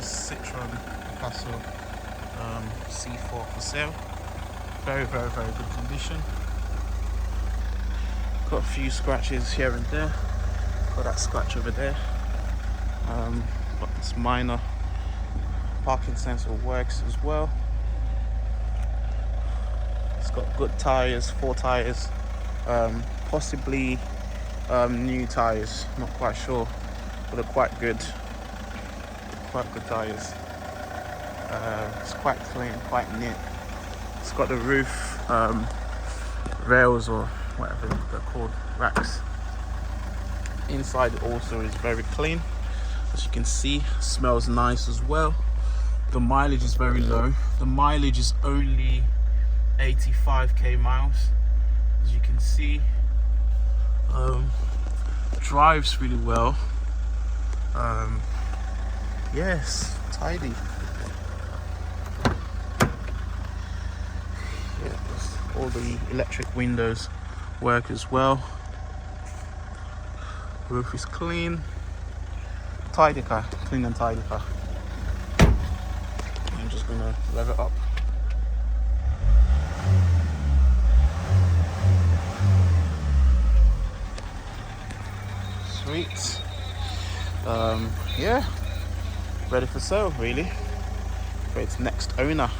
this Citroen Picasso C4 for sale. Very good condition. Got a few scratches here and there. Got that scratch over there. But it's minor. Parking sensor works as well. It's got good tires, 4 tires, possibly new tires, not quite sure, but they're quite good tires. It's quite clean, quite neat. It's got the roof rails, or whatever they're called, racks. Inside also is very clean, as you can see. Smells nice as well. The mileage is very low. The mileage is only 85k miles, as you can see. Drives really well. Yes, tidy. Yeah, all the electric windows work as well. Roof is clean. Tidy car, clean and tidy car. I'm just gonna rev it up. Sweet. Yeah, ready for sale really, for its next owner.